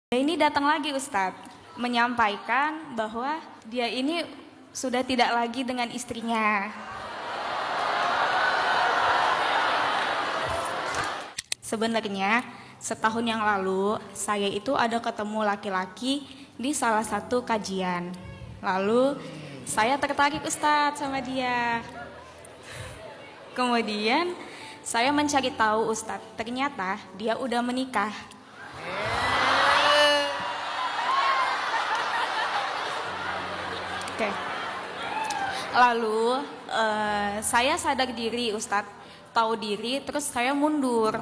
Ini datang lagi Ustadz, menyampaikan bahwa dia ini sudah tidak lagi dengan istrinya. Sebenarnya setahun yang lalu saya itu ada ketemu laki-laki di salah satu kajian. Lalu saya tertarik Ustadz sama dia. Kemudian saya mencari tahu Ustadz, ternyata dia udah menikah. Oke. Lalu saya sadar diri Ustadz, tahu diri, terus saya mundur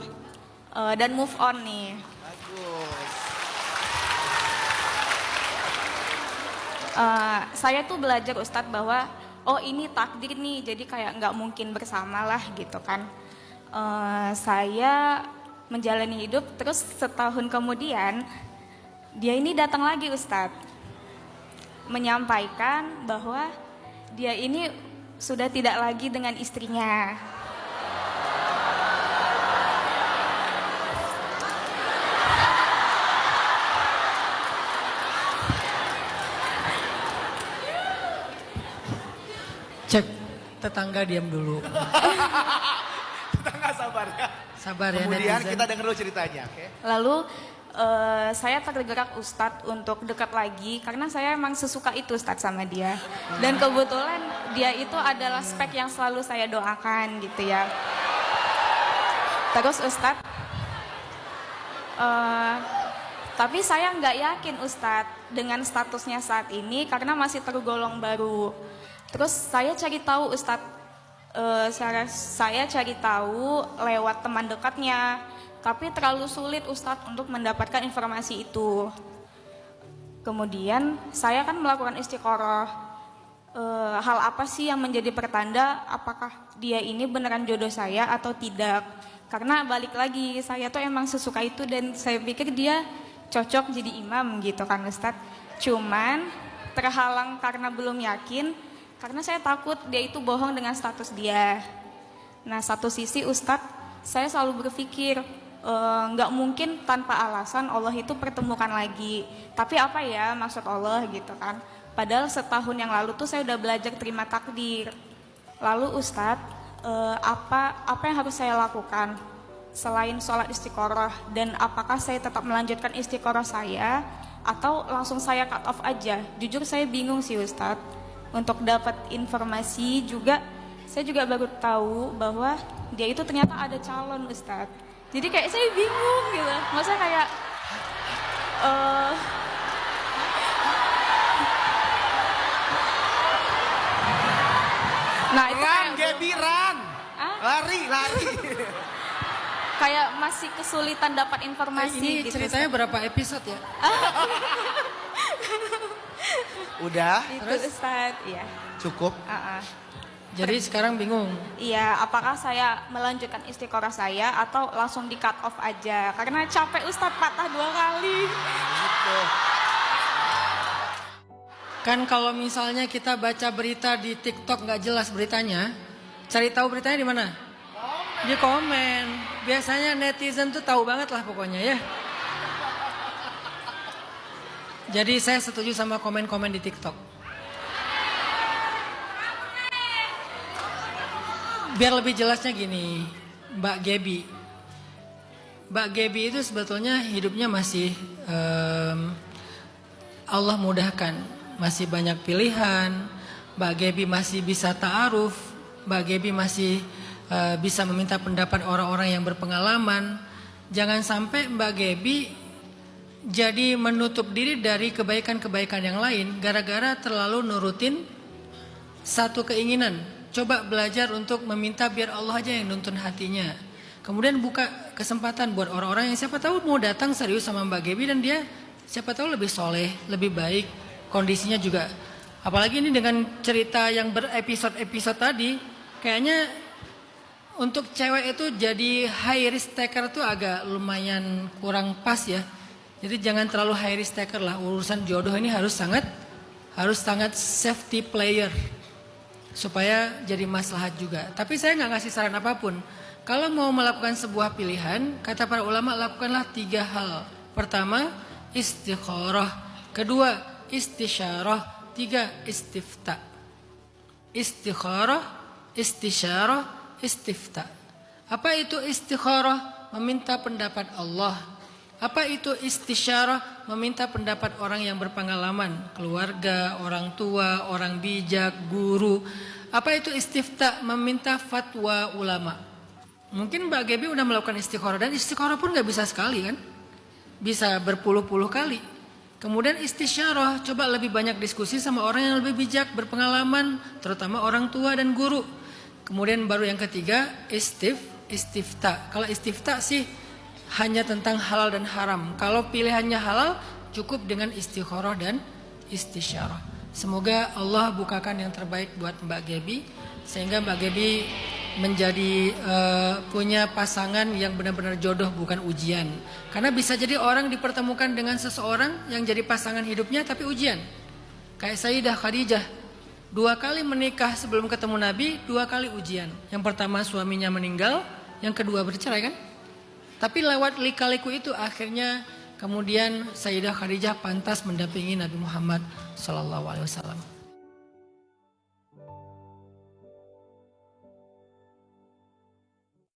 dan move on nih. Bagus. Saya tuh belajar Ustadz bahwa oh ini takdir nih, jadi kayak nggak mungkin bersama lah gitu kan. Saya menjalani hidup, terus setahun kemudian dia ini datang lagi Ustadz, menyampaikan bahwa dia ini sudah tidak lagi dengan istrinya. Cek, tetangga diam dulu. Tetangga sabar ya. Sabar ya. Kemudian netizen. kita dengar dulu ceritanya, oke? Lalu saya tergerak Ustadz untuk dekat lagi karena saya emang sesuka itu Ustadz sama dia. Dan kebetulan dia itu adalah spek yang selalu saya doakan gitu ya. Terus Ustadz, tapi saya nggak yakin Ustadz dengan statusnya saat ini karena masih tergolong baru. Terus saya cari tahu Ustadz, saya cari tahu lewat teman dekatnya. Tapi terlalu sulit Ustadz untuk mendapatkan informasi itu. Kemudian saya kan melakukan istiqoroh. Hal apa sih yang menjadi pertanda apakah dia ini beneran jodoh saya atau tidak? Karena balik lagi saya tuh emang sesuka itu dan saya pikir dia cocok jadi imam gitu kan Ustadz. Cuman terhalang karena belum yakin, karena saya takut dia itu bohong dengan status dia. Nah satu sisi Ustadz, saya selalu berpikir nggak mungkin tanpa alasan Allah itu pertemukan lagi. Tapi apa ya maksud Allah gitu kan. Padahal setahun yang lalu tuh saya udah belajar terima takdir. Lalu Ustadz, apa yang harus saya lakukan selain sholat istiqoroh, dan apakah saya tetap melanjutkan istiqoroh saya atau langsung saya cut off aja? Jujur saya bingung sih Ustadz. Untuk dapat informasi juga, saya juga baru tahu bahwa dia itu ternyata ada calon Ustadz. Jadi kayak saya bingung gitu, maksudnya kayak nah itu Run, kayak Gaby, run. Ah? Lari. kayak masih kesulitan dapat informasi Ini gitu. ceritanya berapa episode ya? Udah, Itu Ustadz, iya. cukup. Jadi sekarang bingung. Iya, apakah saya melanjutkan istiqoroh saya atau langsung di cut off aja? Karena capek Ustadz patah 2 kali. Gitu. Kan kalau misalnya kita baca berita di TikTok nggak jelas beritanya, cari tahu beritanya di mana? Di komen. Biasanya netizen tuh tahu banget lah pokoknya ya. Jadi saya setuju sama komen-komen di TikTok. Biar lebih jelasnya gini, Mbak Gaby. Mbak Gaby itu sebetulnya hidupnya masih Allah mudahkan, masih banyak pilihan. Mbak Gaby masih bisa ta'aruf, Mbak Gaby masih bisa meminta pendapat orang-orang yang berpengalaman. Jangan sampai Mbak Gaby jadi menutup diri dari kebaikan-kebaikan yang lain gara-gara terlalu nurutin satu keinginan. Coba belajar untuk meminta biar Allah aja yang nuntun hatinya. Kemudian buka kesempatan buat orang-orang yang siapa tahu mau datang serius sama Mbak Gaby dan dia siapa tahu lebih soleh, lebih baik, kondisinya juga. Apalagi ini dengan cerita yang berepisode-episode tadi, kayaknya untuk cewek itu jadi high risk taker tuh agak lumayan kurang pas ya. Jadi jangan terlalu high risk taker lah. Urusan jodoh ini harus sangat safety player. Supaya jadi maslahat juga. Tapi saya nggak ngasih saran apapun. Kalau mau melakukan sebuah pilihan, kata para ulama lakukanlah 3 hal. Pertama, istikharah. Kedua, istisyarah. Tiga, istifta. Istikharah, istisyarah, istifta. Apa itu istikharah? Meminta pendapat Allah. Apa itu istisyarah? Meminta pendapat orang yang berpengalaman, keluarga, orang tua, orang bijak, guru. Apa itu istifta? Meminta fatwa ulama. Mungkin Mbak Gebi udah melakukan istikharah, dan istikharah pun gak bisa sekali kan? Bisa berpuluh-puluh kali. Kemudian istisyarah, coba lebih banyak diskusi sama orang yang lebih bijak, berpengalaman, terutama orang tua dan guru. Kemudian baru yang ketiga, istifta. Kalau istifta sih hanya tentang halal dan haram. Kalau pilihannya halal, cukup dengan istikharah dan istisyarah. Semoga Allah bukakan yang terbaik buat Mbak Gebi, sehingga Mbak Gebi menjadi punya pasangan yang benar-benar jodoh, bukan ujian. Karena bisa jadi orang dipertemukan dengan seseorang yang jadi pasangan hidupnya tapi ujian. Kayak Sayyidah Khadijah, 2 kali menikah sebelum ketemu Nabi, 2 kali ujian. Yang pertama suaminya meninggal, yang kedua bercerai kan. Tapi lewat lika-liku itu akhirnya kemudian Sayyidah Khadijah pantas mendampingi Nabi Muhammad SAW.